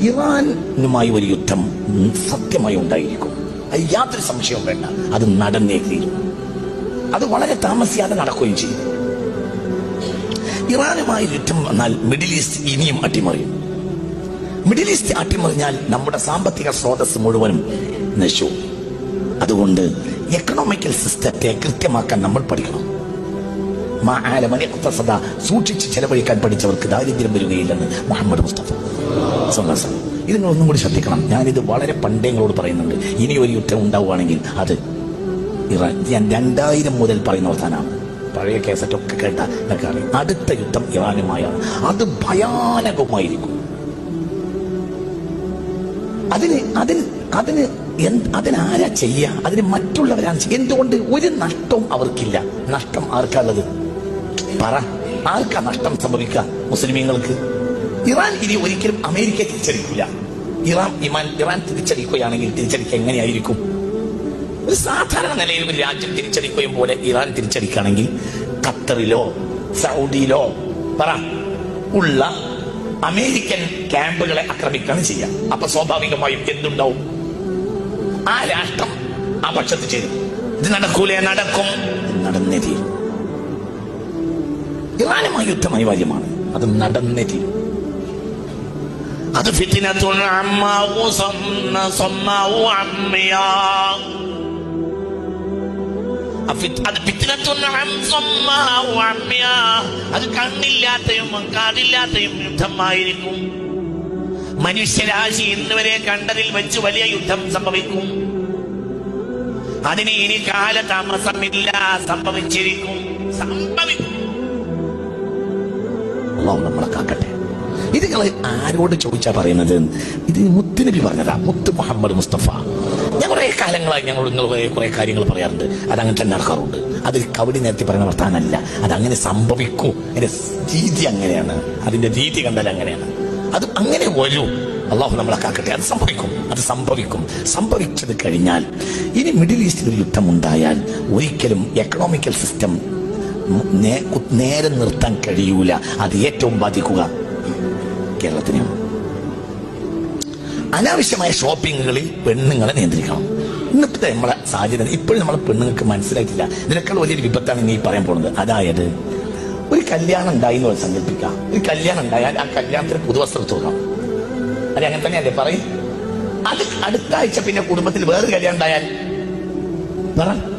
ഇറാനുമായി ഒരു യുദ്ധം സത്യമായി ഉണ്ടായിരിക്കും, അത് യാതൊരു സംശയവും വേണ്ട. അത് നടന്നേ തീരും. അത് വളരെ താമസിയാതെ നടക്കുകയും ചെയ്യും. ഇറാനുമായി യുദ്ധം വന്നാൽ മിഡിൽ ഈസ്റ്റ് ഇനിയും അട്ടിമറിയും. മിഡിൽ ഈസ്റ്റ് അട്ടിമറിഞ്ഞാൽ നമ്മുടെ സാമ്പത്തിക സ്രോതസ് മുഴുവനും നശിച്ചു. അതുകൊണ്ട് എക്കണോമിക്കൽ സിസ്റ്റത്തെ കൃത്യമാക്കാൻ നമ്മൾ പഠിക്കണം. സൂക്ഷിച്ച് ചെലവഴിക്കാൻ പഠിച്ചവർക്ക് ദാരിദ്ര്യം വരികയില്ലെന്ന് മുഹമ്മദ് മുസ്തഫ. ഇത് നിങ്ങൾ ഒന്നും കൂടി ശ്രദ്ധിക്കണം. ഞാനിത് വളരെ പണ്ടേ നിങ്ങളോട് പറയുന്നുണ്ട്. ഇനി ഒരു യുദ്ധം ഉണ്ടാവുകയാണെങ്കിൽ അത് ഇറാൻ. ഞാൻ 2000 മുതൽ പറയുന്ന അവസാനമാണ്. പഴയ കേസറ്റൊക്കെ കേട്ട എന്നൊക്കെ അറിയാം. അടുത്ത യുദ്ധം ഇറാനുമായാണ്. അത് ഭയാനകമായിരിക്കും. അതിനാരാ ചെയ്യുക? അതിന് മറ്റുള്ളവരാണ് ചെയ്യുക. എന്തുകൊണ്ട്? ഒരു നഷ്ടവും അവർക്കില്ല. നഷ്ടം ആർക്കാണുള്ളത്? പറ, ആർക്കാ നഷ്ടം സംഭവിക്കുക? മുസ്ലിമീങ്ങൾക്ക്. ഇറാൻ ഇനി ഒരിക്കലും അമേരിക്ക തിരിച്ചടിക്കില്ല. ഇറാൻ തിരിച്ചടിക്കുകയാണെങ്കിൽ തിരിച്ചടിക്കുക എങ്ങനെയായിരിക്കും? ഒരു സാധാരണ നിലയിൽ ഒരു രാജ്യം തിരിച്ചടിക്കുകയും പോലെ ഇറാൻ തിരിച്ചടിക്കുകയാണെങ്കിൽ ഖത്തറിലോ സൗദിയിലോ പറ ഉള്ള അമേരിക്കൻ ക്യാമ്പുകളെ ആക്രമിക്കുകയാണ് ചെയ്യുക. അപ്പൊ സ്വാഭാവികമായും എന്തുണ്ടാവും? ആ രാഷ്ട്രം ആ പക്ഷത്ത് ചേരും. ഇത് നടക്കൂലേ? നടക്കും. നടന്നേ തീരും. ഇറാനുമായി യുദ്ധം അനിവാര്യമാണ്. അത് നടന്നേ തീരും. അത് ഫിത്നത്തുൻ അമ്മാഉ സമ്മാഉ അമ്മിയാ. അത് കണ്ണില്ലാത്തയും കാതില്ലാത്തയും യുദ്ധമായിരിക്കും. മനുഷ്യരാശി ഇന്നുവരെ കണ്ടതിൽ വെച്ച് വലിയ യുദ്ധം സംഭവിക്കും. അതിന് ഇനി കാലതാമസമില്ല. സംഭവിച്ചിരിക്കും. നമ്മളെ കാക്കട്ടെ. ഇത് നിങ്ങൾ ആരോട് ചോദിച്ചാ പറയുന്നത്? ഇത് മുത്തുനബി പറഞ്ഞതാ. മുത്ത് മുഹമ്മദ് മുസ്തഫ. ഞാൻ കുറെ കാലങ്ങളായി നിങ്ങൾ കുറെ കാര്യങ്ങൾ പറയാറുണ്ട്. അതങ്ങനെ തന്നെ നടക്കാറുണ്ട്. അത് കവടി നേരത്തെ പറയുന്ന വർത്താനല്ല. അതങ്ങനെ സംഭവിക്കൂ. അതിന്റെ രീതി അങ്ങനെയാണ്. അതിന്റെ രീതി കണ്ടാൽ അങ്ങനെയാണ്. അത് അങ്ങനെ വരൂ. അള്ളാഹു നമ്മളെ കാക്കട്ടെ. അത് സംഭവിക്കും. അത് സംഭവിക്കും. സംഭവിച്ചത് കഴിഞ്ഞാൽ ഇനി മിഡിൽ ഈസ്റ്റിൽ ഒരു യുദ്ധം ഉണ്ടായാൽ ഒരിക്കലും എക്കണോമിക്കൽ സിസ്റ്റം നേരെ നിർത്താൻ കഴിയൂല. അത് ഏറ്റവും ബാധിക്കുക കേരളത്തിനെയാണ്. അനാവശ്യമായ ഷോപ്പിങ്ങുകളിൽ പെണ്ണുങ്ങളെ നിയന്ത്രിക്കണം. ഇന്നത്തെ നമ്മളെ സാഹചര്യം ഇപ്പോഴും നമ്മളെ പെണ്ണുങ്ങൾക്ക് മനസ്സിലായിട്ടില്ല. ഇതിനേക്കാൾ വലിയൊരു വിപത്താണ് ഇനി പറയാൻ പോകുന്നത്. അതായത് ഒരു കല്യാണം ഉണ്ടായി എന്ന് സങ്കല്പിക്കാം. ഒരു കല്യാണം ഉണ്ടായാൽ ആ കല്യാണത്തിന് പുതുവസ്ത്രം തോന്നാം. അത് അങ്ങനെ തന്നെയല്ലേ പറയും? അത് അടുത്ത ആഴ്ച പിന്നെ കുടുംബത്തിൽ വേറൊരു കല്യാണം ഉണ്ടായാൽ പറ